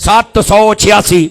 786।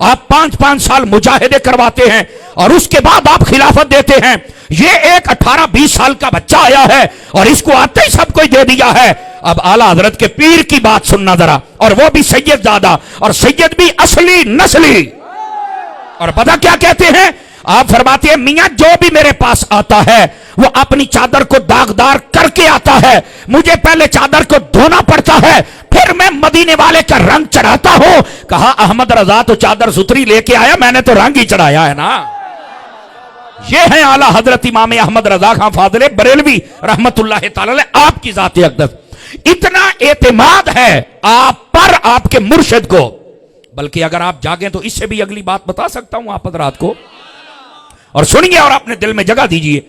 آپ 5-5 سال مجاہدے کرواتے ہیں اور اس کے بعد آپ خلافت دیتے ہیں. یہ ایک 18-20 سال کا بچہ آیا ہے اور اس کو آتے ہی سب کوئی دے دیا ہے. اب اعلیٰ حضرت کے پیر کی بات سننا ذرا, اور وہ بھی سید زادہ, اور سید بھی اصلی نسلی. اور پتہ کیا کہتے ہیں, آپ فرماتے ہیں میاں جو بھی میرے پاس آتا ہے وہ اپنی چادر کو داغدار کر کے آتا ہے, مجھے پہلے چادر کو دھونا پڑتا ہے, پھر میں مدینے والے کا رنگ چڑھاتا ہوں. کہا احمد رضا تو چادر ستری لے کے آیا, میں نے تو رنگ ہی چڑھایا ہے نا. یہ ہے اعلیٰ حضرت امام احمد رضا خان فاضل بریلوی رحمت اللہ تعالی علیہ, آپ کی ذات اقدس. اتنا اعتماد ہے آپ پر آپ کے مرشد کو, بلکہ اگر آپ جاگیں تو اس سے بھی اگلی بات بتا سکتا ہوں آپ حضرات کو, اور سنیے اور اپنے دل میں جگہ دیجئے.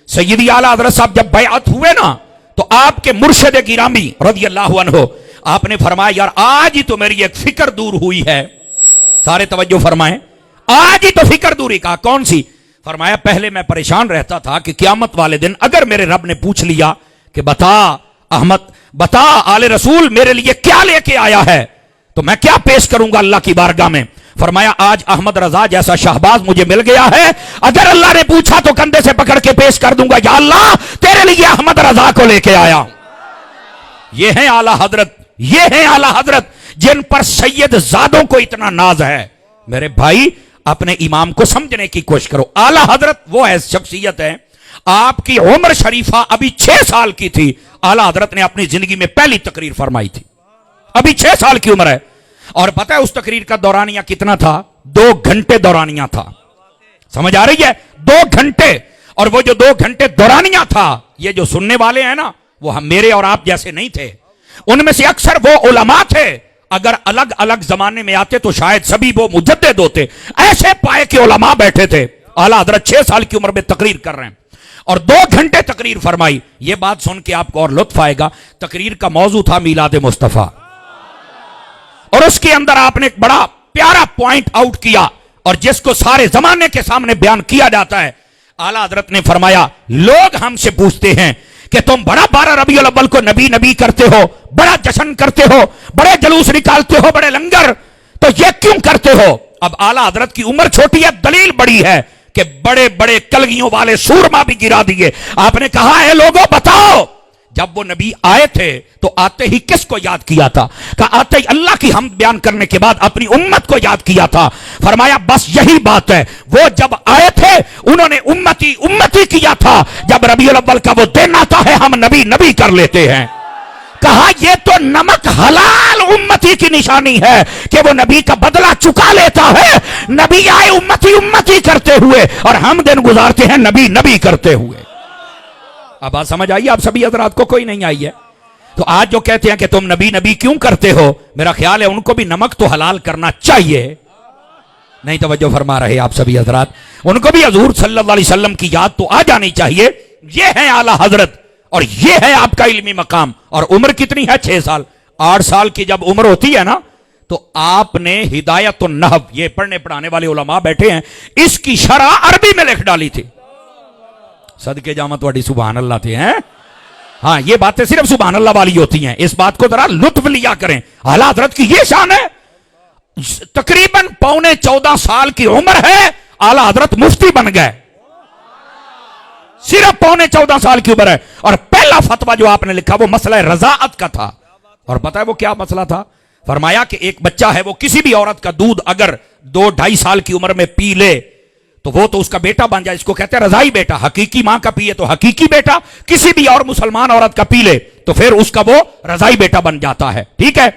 سیدی اعلیٰ حضرت صاحب جب بیعت ہوئے نا تو آپ کے مرشد گرامی رضی اللہ عنہ آپ نے فرمایا یار آج ہی تو میری ایک فکر دور ہوئی ہے. سارے توجہ فرمائیں, آج ہی تو فکر دوری. کہا کون سی؟ فرمایا پہلے میں پریشان رہتا تھا کہ قیامت والے دن اگر میرے رب نے پوچھ لیا کہ بتا احمد, بتا آل رسول میرے لیے کیا لے کے آیا ہے, تو میں کیا پیش کروں گا اللہ کی بارگاہ میں. فرمایا آج احمد رضا جیسا شہباز مجھے مل گیا ہے, اگر اللہ نے پوچھا تو کندھے سے پکڑ کے پیش کر دوں گا, یا اللہ تیرے لیے احمد رضا کو لے کے آیا. یہ ہیں اعلیٰ حضرت, یہ ہیں اعلیٰ حضرت جن پر سید زادوں کو اتنا ناز ہے. میرے بھائی اپنے امام کو سمجھنے کی کوشش کرو. اعلیٰ حضرت وہ ہے شخصیت ہے, آپ کی عمر شریفہ ابھی 6 سال کی تھی, اعلیٰ حضرت نے اپنی زندگی میں پہلی تقریر فرمائی تھی, ابھی 6 سال کی عمر ہے. اور پتہ ہے اس تقریر کا دورانیہ کتنا تھا؟ 2 گھنٹے دورانیہ تھا. سمجھ آ رہی ہے؟ 2 گھنٹے. اور وہ جو 2 گھنٹے دورانیہ تھا, یہ جو سننے والے ہیں نا وہ ہم میرے اور آپ جیسے نہیں تھے, ان میں سے اکثر وہ علماء تھے, اگر الگ الگ زمانے میں آتے تو شاید سبھی وہ مجدد ہوتے. ایسے پائے کے علماء بیٹھے تھے. اعلیٰ حضرت 6 سال کی عمر میں تقریر کر رہے ہیں اور 2 گھنٹے تقریر فرمائی. یہ بات سن کے آپ کو اور لطف آئے گا, تقریر کا موضوع تھا میلاد مصطفیٰ, اور اس کے اندر آپ نے ایک بڑا پیارا پوائنٹ آؤٹ کیا اور جس کو سارے زمانے کے سامنے بیان کیا جاتا ہے. اعلیٰ حضرت نے فرمایا لوگ ہم سے پوچھتے ہیں کہ تم بڑا 12 ربیع الاول کو نبی نبی کرتے ہو, بڑا جشن کرتے ہو, بڑے جلوس نکالتے ہو, بڑے لنگر, تو یہ کیوں کرتے ہو؟ اب اعلیٰ حضرت کی عمر چھوٹی ہے, دلیل بڑی ہے کہ بڑے بڑے کلگیوں والے سورما بھی گرا دیے. آپ نے کہا ہے لوگوں بتاؤ, جب وہ نبی آئے تھے تو آتے ہی کس کو یاد کیا تھا؟ کہا آتے ہی اللہ کی حمد بیان کرنے کے بعد اپنی امت کو یاد کیا تھا. فرمایا بس یہی بات ہے, وہ جب آئے تھے انہوں نے امتی امتی کیا تھا, جب ربیع الاول کا وہ دن آتا ہے ہم نبی نبی کر لیتے ہیں. کہا یہ تو نمک حلال امتی کی نشانی ہے کہ وہ نبی کا بدلہ چکا لیتا ہے. نبی آئے امتی امتی کرتے ہوئے اور ہم دن گزارتے ہیں نبی نبی کرتے ہوئے. اب بات سمجھ آئی آپ سبھی حضرات کو؟ کوئی نہیں آئی ہے؟ تو آج جو کہتے ہیں کہ تم نبی نبی کیوں کرتے ہو, میرا خیال ہے ان کو بھی نمک تو حلال کرنا چاہیے. نہیں توجہ فرما رہے آپ سبھی حضرات, ان کو بھی حضور صلی اللہ علیہ وسلم کی یاد تو آ جانی چاہیے. یہ ہے اعلیٰ حضرت اور یہ ہے آپ کا علمی مقام. اور عمر کتنی ہے؟ 6 سال. 8 سال کی جب عمر ہوتی ہے نا تو آپ نے ہدایت النحو, یہ پڑھنے پڑھانے والے علماء بیٹھے ہیں, اس کی شرح عربی میں لکھ ڈالی تھی. صدقے جامت واڑی سبحان اللہ تھے ہیں. ہاں یہ باتیں صرف سبحان اللہ والی ہوتی ہیں, اس بات کو ذرا لطف لیا کریں. اعلیٰ حضرت کی یہ شان ہے, تقریباً 14.25 سال کی عمر ہے, اعلیٰ حضرت مفتی بن گئے, صرف 14.25 سال کی عمر ہے. اور پہلا فتویٰ جو آپ نے لکھا وہ مسئلہ رضاعت کا تھا. اور پتہ ہے وہ کیا مسئلہ تھا؟ فرمایا کہ ایک بچہ ہے وہ کسی بھی عورت کا دودھ اگر 2-2.5 سال کی عمر میں پی لے تو وہ تو اس کا بیٹا بن جائے, اس کو کہتے ہیں رضائی بیٹا. حقیقی ماں کا پیے تو حقیقی بیٹا, کسی بھی اور مسلمان عورت کا پی لے تو پھر اس کا وہ رضائی بیٹا بن جاتا ہے. ٹھیک ہے,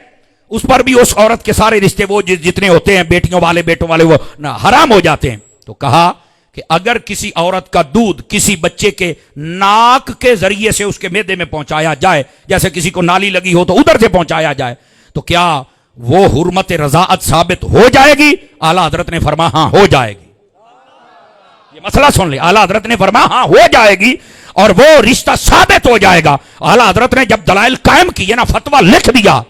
اس پر بھی اس عورت کے سارے رشتے وہ جتنے ہوتے ہیں بیٹیوں والے بیٹوں والے وہ حرام ہو جاتے ہیں. تو کہا کہ اگر کسی عورت کا دودھ کسی بچے کے ناک کے ذریعے سے اس کے معدے میں پہنچایا جائے, جیسے کسی کو نالی لگی ہو تو ادھر سے پہنچایا جائے, تو کیا وہ حرمت رضاعت ثابت ہو جائے گی؟ اعلیٰ حضرت نے فرمایا ہاں ہو جائے گی. یہ مسئلہ سن لے, اعلیٰ حضرت نے فرمایا ہاں ہو جائے گی اور وہ رشتہ ثابت ہو جائے گا. اعلیٰ حضرت نے جب دلائل قائم کیے نا, فتویٰ لکھ دیا,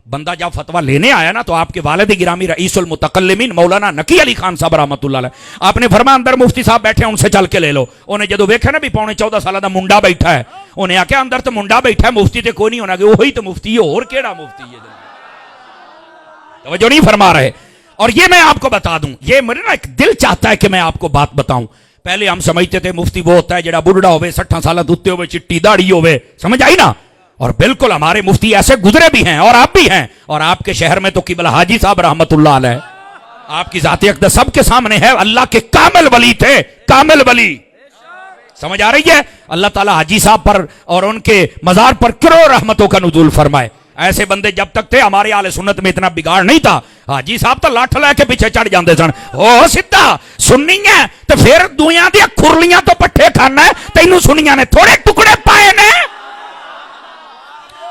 بندہ جب فتویٰ لینے آیا نا تو آپ کے والد گرامی رئیس المتکلمین مولانا نقی علی خان صاحب رحمۃ اللہ علیہ, آپ نے فرمایا اندر مفتی صاحب بیٹھے ہیں ان سے چل کے لے لو. انہیں جدو ویکھا نا بھی 14.25 سال دا منڈا بیٹھا ہے, انہیں آکھیا اندر تو منڈا بیٹھا ہے, مفتی تے کوئی نہیں ہونا, کہ وہی تو مفتی ہے, اور کیڑا مفتی ہے. توجہ نہیں فرما رہے. اور یہ میں آپ کو بتا دوں, یہ میرے نا ایک دل چاہتا ہے کہ میں آپ کو بات بتاؤں. پہلے ہم سمجھتے تھے مفتی وہ ہوتا ہے جڑا بڑھڑا ہوئے 60 سالہ دتے ہوئے چٹی داڑھی ہوئے, سمجھ آئی نا. اور بالکل ہمارے مفتی ایسے گزرے بھی ہیں اور آپ بھی ہیں. اور آپ کے شہر میں تو قبلہ حاجی صاحب رحمت اللہ علیہ, آپ کی ذات اقدس سب کے سامنے ہے, اللہ کے کامل ولی تھے, کامل ولی. سمجھ آ رہی ہے. اللہ تعالیٰ حاجی صاحب پر اور ان کے مزار پر کروڑ رحمتوں کا نزول فرمائے. ایسے بندے جب تک تھے ہمارے اہل سنت میں اتنا بگاڑ نہیں تھا. حاجی صاحب تو لاٹھ لے کے پیچھے چڑھ جاندے سن. او سیدھا سنی ہے تو پھر دنیا دی کھرلیاں تو پٹھے کھانا ہے, تینوں سنیاں نے تھوڑے ٹکڑے پائے نے.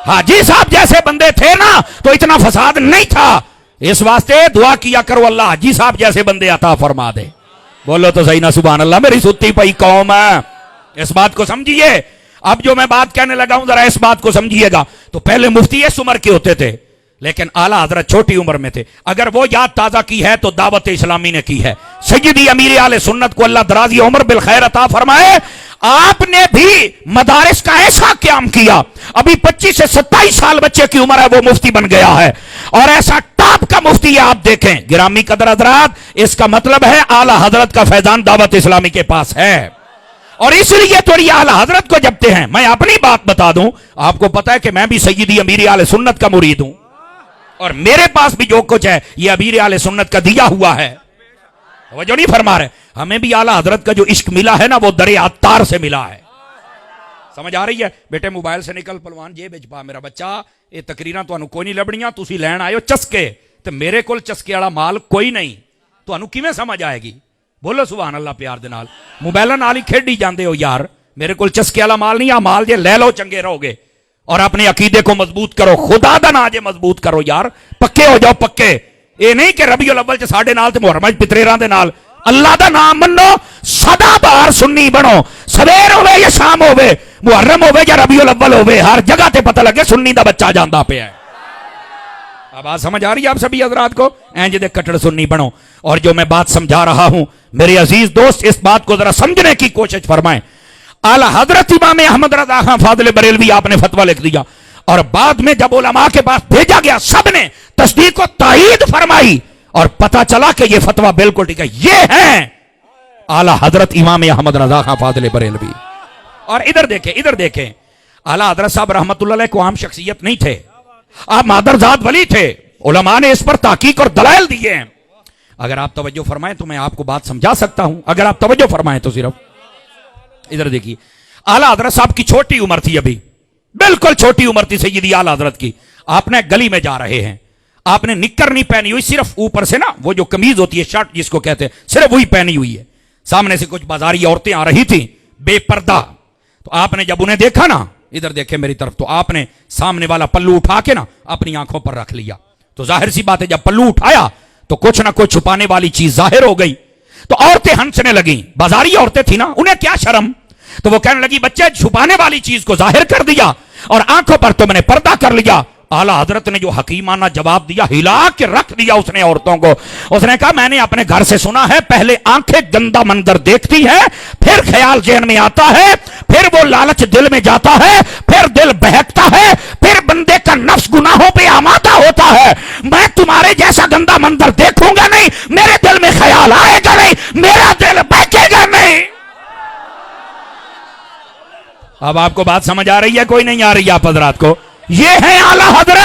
حاجی صاحب جیسے بندے تھے نا تو اتنا فساد نہیں تھا. اس واسطے دعا کیا کرو اللہ حاجی صاحب جیسے بندے عطا فرما دے. بولو تو صحیح نا سبحان اللہ. میری ستی پئی قوم ہے, اس بات کو سمجھیے. اب جو میں بات کہنے لگا ہوں ذرا اس بات کو سمجھیے گا. تو پہلے مفتی اس عمر کے ہوتے تھے لیکن اعلیٰ حضرت چھوٹی عمر میں تھے. اگر وہ یاد تازہ کی ہے تو دعوت اسلامی نے کی ہے. سیدی امیر اہل سنت کو اللہ درازی عمر بالخیر عطا فرمائے. آپ نے بھی مدارس کا ایسا قیام کیا, ابھی 25 سے 27 سال بچے کی عمر ہے وہ مفتی بن گیا ہے, اور ایسا ٹاپ کا مفتی ہے. آپ دیکھیں گرامی قدر حضرات, اس کا مطلب ہے اعلیٰ حضرت کا فیضان دعوت اسلامی کے پاس ہے. اور اس لیے تھوڑی اعلیٰ حضرت کو جبتے ہیں. میں اپنی بات بتا دوں, آپ کو پتا ہے کہ میں بھی سیدی امیر اہل سنت کا مرید ہوں, اور میرے پاس بھی جو کچھ ہے یہ امیر اہل سنت کا دیا ہوا ہے. توجہ نہیں فرما رہے. ہمیں بھی اعلیٰ حضرت کا جو عشق ملا ہے نا وہ درے عطار سے ملا ہے. سمجھ آ رہی ہے. بیٹے موبائل سے نکل پلوان جیب وچ پا. میرا بچہ یہ تقریراں تانوں کوئی نہیں لبنیاں, تسی لین آئے ہو چسکے, تے میرے کول چسکے والا مال کوئی نہیں. تانوں کیویں سمجھ آئے گی؟ بولو سبحان اللہ پیار دے نال. موبائلاں نال ہی کھیڈی جاندے ہو یار. میرے کول چسکے والا مال نہیں. آ مال جے لے لو چنگے رہو گے, اور اپنے عقیدے کو مضبوط کرو. خدا دا نا جے مضبوط کرو یار, پکے ہو جاؤ پکے. اے نہیں کہ ربیع الاول چ ساڈے نال تے محرم وچ پتریراں دے نال. اللہ دا نام منو, سدا بہار سنی بنو. سویر ہوے یا شام ہوے, محرم ہوے یا ربیع الاول ہوے, ہر جگہ تے پتہ لگے سنی دا بچہ جاندا پیا ہے. اب بات سمجھ آ رہی ہے آپ سبھی حضرات کو؟ اینج دے کٹڑ سنی بنو. اور جو میں بات سمجھا رہا ہوں میرے عزیز دوست, اس بات کو ذرا سمجھنے کی کوشش فرمائیں. اعلی حضرت امام احمد رضا خان فاضل بریلوی آپ نے فتویٰ لکھ دیا, اور بعد میں جب علماء کے پاس بھیجا گیا سب نے تصدیق و تائید فرمائی, اور پتا چلا کہ یہ فتویٰ بالکل ٹھیک ہے. یہ ہیں اعلی حضرت امام احمد رضا خان فاضل بریلوی. اور ادھر دیکھیں اعلی حضرت صاحب رحمت اللہ علیہ کو عام شخصیت نہیں تھے, آپ مادرزاد ولی تھے. علماء نے اس پر تحقیق اور دلائل دیے ہیں. اگر آپ توجہ فرمائیں تو میں آپ کو بات سمجھا سکتا ہوں. اگر آپ توجہ فرمائیں تو صرف ادھر دیکھیے. اعلیٰ حضرت صاحب کی چھوٹی عمر تھی, ابھی بالکل چھوٹی عمر تھی سیدی اعلیٰ حضرت کی. آپ نے گلی میں جا رہے ہیں, آپ نے نکر نہیں پہنی ہوئی, صرف اوپر سے نا وہ جو قمیض ہوتی ہے شرٹ جس کو کہتے ہیں صرف وہی پہنی ہوئی ہے. سامنے سے کچھ بازاری عورتیں آ رہی تھیں بے پردہ. تو آپ نے جب انہیں دیکھا نا, ادھر دیکھیں میری طرف, تو آپ نے سامنے والا پلو اٹھا کے نا اپنی آنکھوں پر رکھ لیا. تو ظاہر سی بات ہے جب پلو اٹھایا تو کچھ نہ کچھ چھپانے والی چیز ظاہر ہو گئی. تو عورتیں ہنسنے لگیں, بازاری عورتیں تھیں نا, انہیں کیا شرم. تو وہ کہنے لگی بچے چھپانے والی چیز کو ظاہر کر دیا اور آنکھوں پر تم نے پردہ کر لیا. اعلیٰ حضرت نے جو حکیمانہ جواب دیا, ہلا کے رکھ دیا اس نے عورتوں کو. اس نے کہا میں نے اپنے گھر سے سنا ہے, پہلے آنکھیں گندا منظر دیکھتی ہے, پھر خیال ذہن میں آتا ہے, پھر وہ لالچ دل میں جاتا ہے, پھر دل بہکتا ہے, پھر بندے کا نفس گناہوں پہ آمادہ ہوتا ہے. میں تمہارے جیسا گندا منظر دیکھوں گا نہیں, میرے دل میں خیال آئے گا نہیں, میرا دل بہکے گا نہیں. اب آپ کو بات سمجھ آ رہی ہے کوئی نہیں آ رہی ہے آپ حضرات کو؟ یہ ہیں اعلیٰ حضرت.